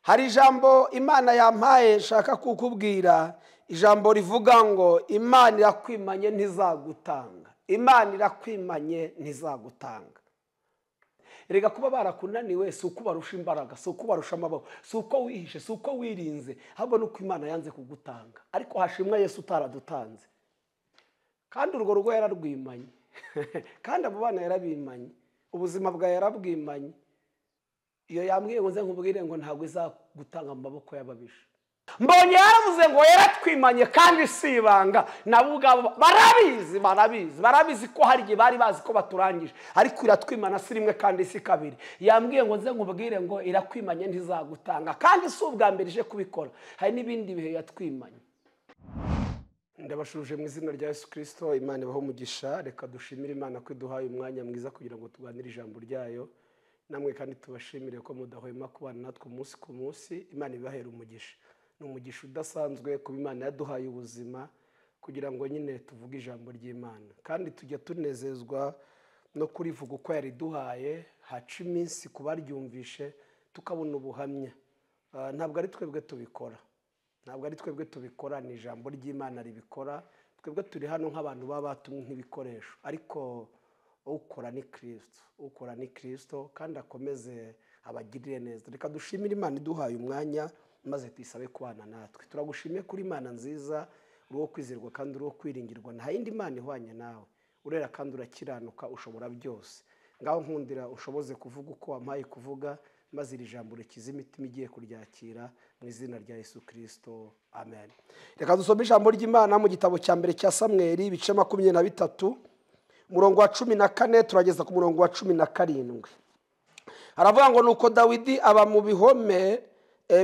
Hari ijambo Imana yampaye nshaka kukubwira, ijambo rivuga ngo Imana irakwimanye ntizagutanga. Imana irakwimanye ntizagutanga. Erega kuba barakunaniwe si uko barusha imbaraga, si uko barusha amaboko, si uko wihishe, si uko wirinze, ahubwo nuko Imana yanze kugutanga. Ariko hashimwa Yesu utaradutanze. Kandi urwo rugo yararwimanye. Kandi abo bana yarabimanye. Ubuzima bwa yarabwimanye. Iyo yambwiye ngo nze nkubwire ngo ntabwo izagutanga mu maboko y'ababisha. Mbonye yaravuze ngo yaratwimanye kandi si ibanga. Nabo ubwabo barabizi ko hari igihe bari bazi ko baturangije, ariko iratwimana si rimwe kandi si kabiri. Yambwiye ngo nze nkubwire ngo irakwimanye ntizagutanga, kandi si ubwa mbere ije kubikora, hari n'ibindi bihe yatwimanye. Ndabashuje mu izina rya Yesu Kristo. Imana ibaho umugisha. Reka dushimire Imana ko iduhaye umwanya mwiza kugira ngo tuganire ijambo ryayo. Namwe kandi tubashimire ko mudahwema kubana natwe umunsi ku munsi. Imana ibahera umugisha. Ni umugisha udasanzwe kuba Imana yaduhaye ubuzima kugira ngo nyine tuvuge ijambo ry'Imana, kandi tujya tunezezwa no kurivuga uko yariduhaye. Haca iminsi kubaryumvishe tukabona ubuhamya. Ntabwo ari twebwe tubikora, ntabwo ari twebwe tubikora, ni ijambo ry'Imana ribikora. Twebwe turi hano nk'abantu baba batumwe nk'ibikoresho, ariko ukora ni Kristo, ukora ni Kristo, kandi akomeze abagirire neza. Reka dushimire Imana iduhaye umwanya maze tuyisabe kubana natwe. Turagushimiye kuri Imana nziza, uri wo kwizerwa kandi uri wo kwiringirwa. Nta yindi Imana ihwanye nawe, urera kandi urakiranuka, ushobora byose. Ngaho nkundira ushoboze kuvuga uko wampaye kuvuga, maze iri jambo rikiza imitima igiye kuryakira mu izina rya Yesu Kristo, amen. Reka dusome ijambo ry'Imana mu gitabo cya mbere cya Samweli, ibice 23, umurongo wa 14 turageza ku murongo wa 17. Haravuga ngo nuko Dawidi aba mu bihome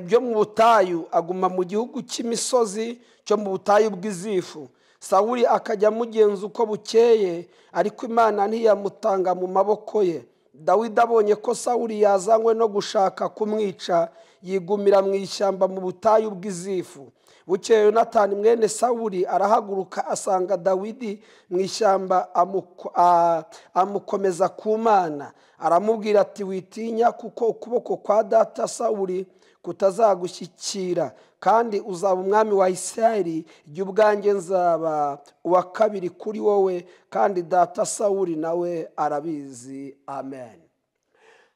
byo mu butayu, aguma mu gihugu cy'imisozi cyo mu butayu bw'Izifu. Sawuli akajya amugenza uko bukeye, ariko Imana ntiyamutanga mu maboko ye. Dawidi abonye ko Sawuli yazanywe no gushaka kumwica, yigumira mu ishyamba mu butayu bw'Izifu. Bukeye Yonatani mwene Sawuli arahaguruka asanga Dawidi mu ishyamba, amukomeza ku Mana. Aramubwira ati, witinya, kuko ukuboko kwa data Sawuli kutazagushyikira, kandi uzaba umwami wa Isirayeli. Jye ubwanjye nzaba uwa kabiri kuri wowe, kandi data Sawuli nawe arabizi. Amen.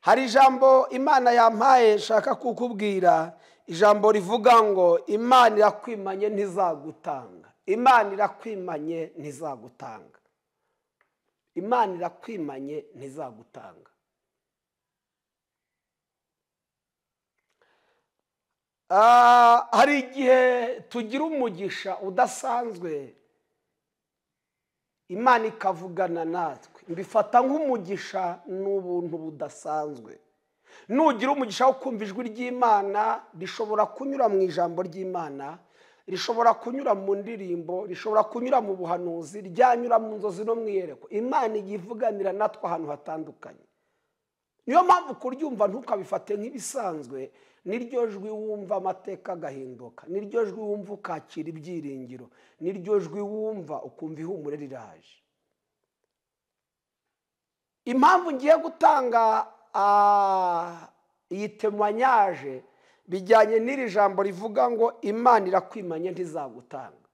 Hari ijambo Imana yampaye nshaka kukubwira, ijambo rivuga ngo Imana irakwimanye ntizagutanga. Imana irakwimanye ntizagutanga. Imana irakwimanye ntizagutanga. Hari igihe tugira umugisha udasanzwe, Imana ikavugana natwe. Mbifata nk'umugisha n'ubuntu budasanzwe. Nugira umugisha wo kumva ijwi ry'Imana, rishobora kunyura mu ijambo ry'Imana, rishobora kunyura mu ndirimbo, rishobora kunyura mu buhanuzi, ryanyura mu nzozi no mu iyerekwa. Imana igivuganira natwe ahantu hatandukanye. Niyo mpamvu kuryumva ntukabifate nk'ibisanzwe. Niryo jwi wumva amateka agahinduka, niryo jwi wumva ukakira ibyiringiro, niryo jwi wumva ukumva ihumure riraje. Impamvu ngiye gutanga iyi temoignage bijyanye n'iri jambo rivuga ngo Imana irakwimanye ntizagutanga.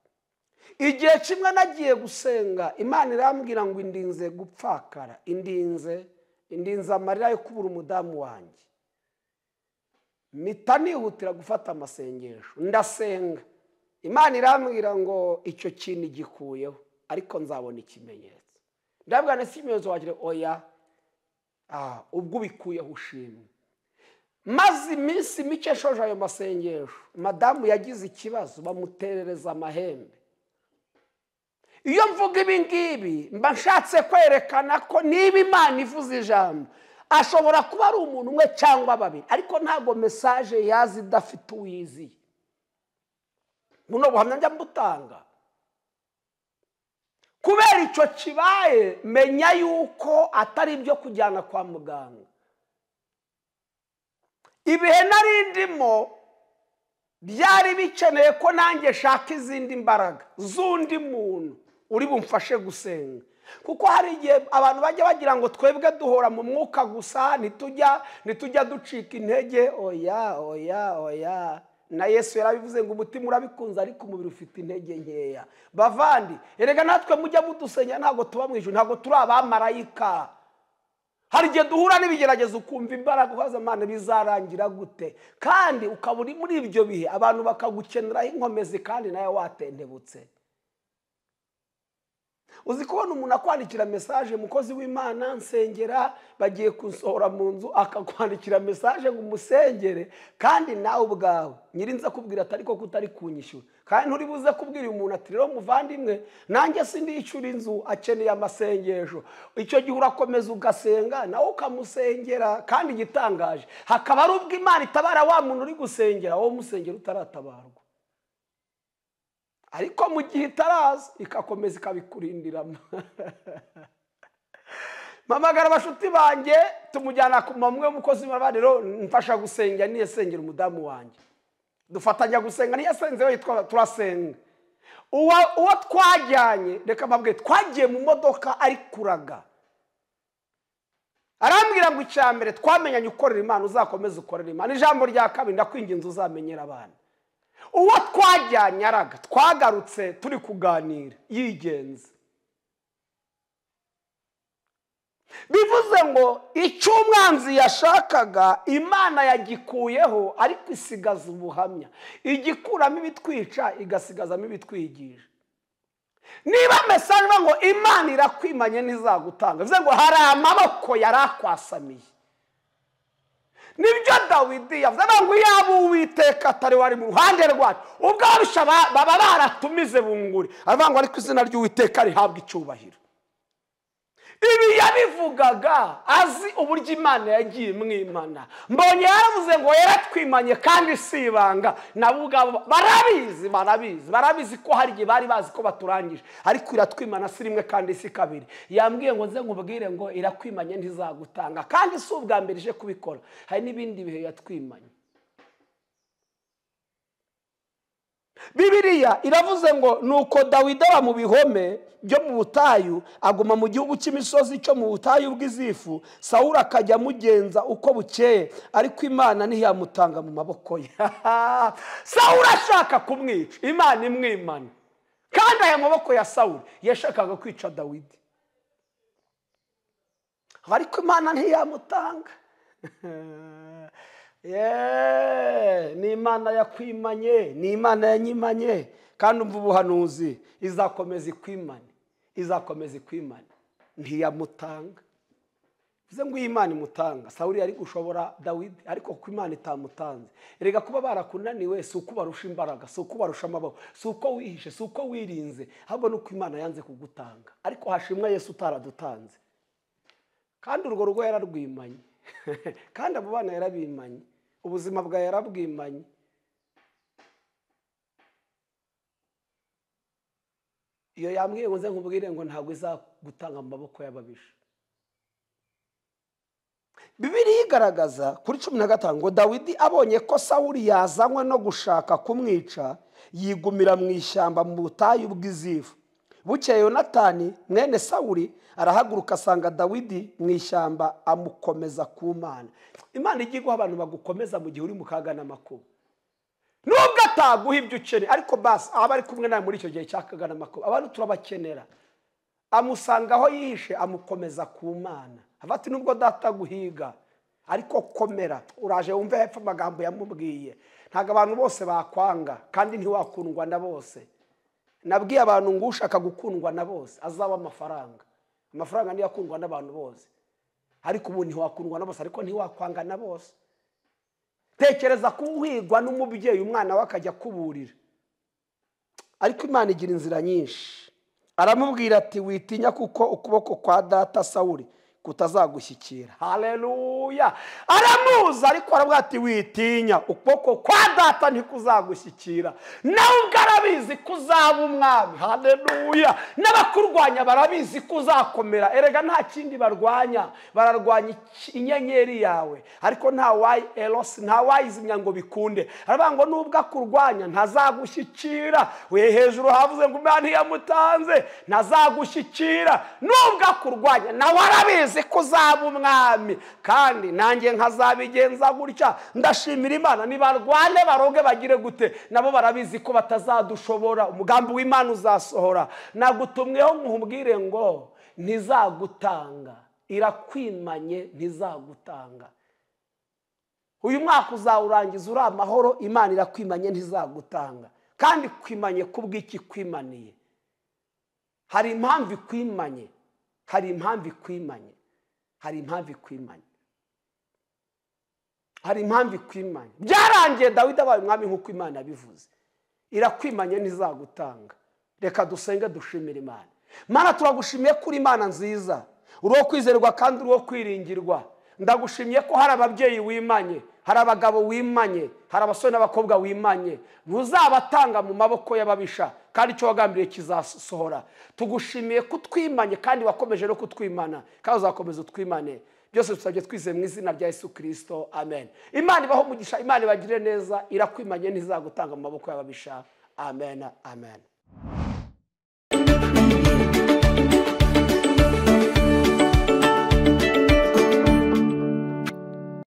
Igihe kimwe nagiye gusenga, Imana irambwira ngo indinze gupfakara, indinze amarira yo kubura umudamu wanjye. Mpita nihutira gufata amasengesho, ndasenga. Imana irambwira ngo icyo kintu gikuyeho, ariko nzabona ikimenyetso. Ndabwira nti ikimenyetso wagira, oya, ubwo ubikuyeho ushimwe. Maze iminsi mike shoje ayo masengesho, madamu yagize ikibazo, bamuterereza amahembe. Iyo mvuga ibi ngibi mba nshatse kwerekana ko niba Imana ivuze ijambo, ashobora kuba ari umuntu umwe cyangwa babiri, ariko ntabwo message yazi idafite uwiziye. Buno buhamya njya mbutanga. Kubera icyo kibaye, menya yuko atari ibyo kujyana kwa muganga. Ibihe nari ndimo byari bikeneye ko nanjye shaka izindi mbaraga z'undi muntu uri bumfashe gusenga. kuko hari igihe abantu bajya bagira ngo twebwe duhora mu mwuka gusa nitujya ducika intege. Oya na Yesu yarabivuze ngo umutima urabikunze ariko umubiri ufite intege nkeya. Bavandi, erega natwe mujya mudusenya ntago tuba mu ijuru, ntago turi abamarayika. Hari igihe duhura n'ibigeragezo ukumva imbaraga uhaza Mana bizarangira gute, kandi ukaba uri muri ibyo bihe abantu bakagukeneraho inkomezi kandi nawe watentebutse. Uzi kubona umuntu akwandikira message, mukozi w'Imana nsengera, bagiye kunsohora mu nzu, akakwandikira message ngo umusengere, kandi nawe ubwawe nyirinza kubwira atari ko kutari kunyishyura, kandi nturi buze kubwira umuntu ati rero muvandimwe nanjye sindishyura inzu, akeneye amasengesho. Icyo gihe urakomeza ugasenga nawe ukamusengera, kandi gitangaje hakaba ari ubwo Imana itabara wa muntu uri gusengera, wowe umusengera utaratabarwa. Ariko mu gihe itaraza ikakomeza ikabikurindiramo. Mamagara abashuti banjye tumujyana ku mamwe umukozi w'Imana, rero mfasha gusenga niye sengera umudamu wanjye, dufatanya gusenga niye senze yitwa turasenga. Uwo twajyanye reka mbabwe twagiye mu modoka ari kuraga, arambwira ngo icyambere twamenyanye ukorera Imana uzakomeza ukorera Imana, ijambo rya kabiri ndakwinginze uzamenyera abana. Uwo twajyanye araga, twagarutse turi kuganira yigenze. Bivuze ngo icyo umwanzi yashakaga Imana yagikuyeho, ariko isigaza ubuhamya, igikuramo ibitwica igasigazamo ibitwigisha. Niba message ngo Imana irakwimanye ntizagutanga, bivuze ngo hari amaboko yarakwasamiye. Nibyo Dawidi yavuze ngo yaba Uwiteka atari wari mu ruhande rwacu, ubwo abisha baba baratumize bunguri, aravuga ngo ariko izina ry'Uwiteka rihabwa icyubahiro. Ibi yabivugaga azi uburyo Imana yagiye mwimana. Mbonye yaravuze ngo yaratwimanye kandi sibanga, nabo ubwabo barabizi ko hari igihe bari bazi ko baturangije, ariko iratwimana si rimwe kandi si kabiri. Yambwiye ngo nze nkubwire ngo irakwimanye ntizagutanga, kandi si ubwa mbere ije kubikora, hari n'ibindi bihe yatwimanye. Bibiliya iravuze ngo nuko Dawidi aba mu bihome byo mu butayu, aguma mu gihugu cy'imisozi cyo mu butayu bw'Izifu, Sawuli akajya amugenza uko bukeye, ariko Imana ntiyamutanga mu maboko ye. Sawuli ashaka kumwica, Imana imwimana, kandi aya maboko ya Sawuli yashakaga kwica Dawidi, ariko Imana ntiyamutanga. Ni Imana yakwimanye, ni Imana yanyimanye, kandi umva ubuhanuzi izakomeza ikwimane, izakomeza ikwimane, ntiyamutanga. Bivuze ngo Imana imutanga. Sawuli yari gushobora Dawidi, ariko ko Imana itamutanze. Erega kuba barakunaniwe si uko barusha imbaraga, si uko barusha amaboko, si uko wihishe, si uko wirinze, ahubwo nuko Imana yanze kugutanga. Ariko hashimwa Yesu utaradutanze, kandi urwo rugo yararwimanye. Kandi abo bana yarabimanye, ubuzima bwa yarabwimanye. Iyo yambwiye ngo nze nkubwire ngo ntabwo izagutanga amaboko y'ababisha. Bibiliya igaragaza kuri 15 ngo Dawidi abonye ko Sawuli yazanywe no gushaka kumwica, yigumira mu ishyamba mu butayu bw'Izifu. Bukeye Yonatani mwene Sawuli arahaguruka asanga Dawidi mu ishyamba, amukomeza ku Mana. Imana igiye guha abantu bagukomeza mu gihe uri mu kaga n'amakuba, nubwo ataguha ibyo ukeneye, ariko basi aba ari kumwe nawe muri icyo gihe cyakaga n'amakuba. Abantu turabakenera. Amusanga aho yihishe, amukomeza ku Mana, afati nubwo data guhiga ariko komera. Uraje wumve hepfo amagambo yamubwiye, ntago abantu bose bakwanga, kandi ntiwakundwa na bose. Nabwiye abantu ngo ushaka gukundwa na bose azaba amafaranga. Amafaranga niyo akundwa n'abantu bose, ariko ubu ntiwakundwa na bose, ariko ntiwakwanga na bose. Tekereza kuwigwa n'umubyeyi umwana we akajya kuburira. Ariko Imana igira inzira nyinshi. Aramubwira ati witinya kuko ukuboko kwa data Sawuli kutazagushyikira. Haleluya. Aramuzi ariko aravuga ati witinya, ukuboko kwa data ntikuzagushyikira. Nawe ubwo arabizi kuzaba umwami. Haleluya. N'abakurwanya barabizi kuzakomera. Erega nta kindi barwanya, bararwanya inyenyeri yawe, ariko nta wayizimya ngo bikunde. Aravuga ngo nubwo akurwanya ntazagushyikira. We hejuru havuze ngo Imana yamutanze, ntazagushyikira. Nubwo akurwanya nawe arabizi kuzaba umwami, kandi nanjye nkazabigenza gutya. Ndashimira Imana, nibarwane baroge bagire gute, nabo barabizi ko batazadushobora. Umugambi w'Imana uzasohora. Nagutumweho nkubwire ngo ntizagutanga, irakwimanye ntizagutanga. Uyu mwaka uzawurangiza uri amahoro, Imana irakwimanye ntizagutanga. Kandi kwimanye kubw'iki kwimaniye? Hari impamvu ikwimanye, hari impamvu ikwimanye, hari impamvu ikwimanye, hari impamvu ikwimanye. Byarangiye Dawidi abaye umwami nk'uko Imana yabivuze. Irakwimanye ntizagutanga. Reka dusenge dushimire Imana. Mana, turagushimiye kuri Imana nziza, uri wo kwizerwa kandi uri wo kwiringirwa. Ndagushimiye ko hari ababyeyi wimanye, hari abagabo wimanye, hari abasore n'abakobwa wimanye. Ntuzabatanga mu maboko y'ababisha, kandi icyo wagambiriye kizasohora. Tugushimiye kutwimanye kandi wakomeje no kutwimana, kandi uzakomeza utwimane. Byose tusabye twizeye mu izina rya Yesu Kristo, amen. Imana ibaho umugisha, Imana ibagire neza. Irakwimanye ntizagutanga mu maboko y'ababisha. Amen, amen.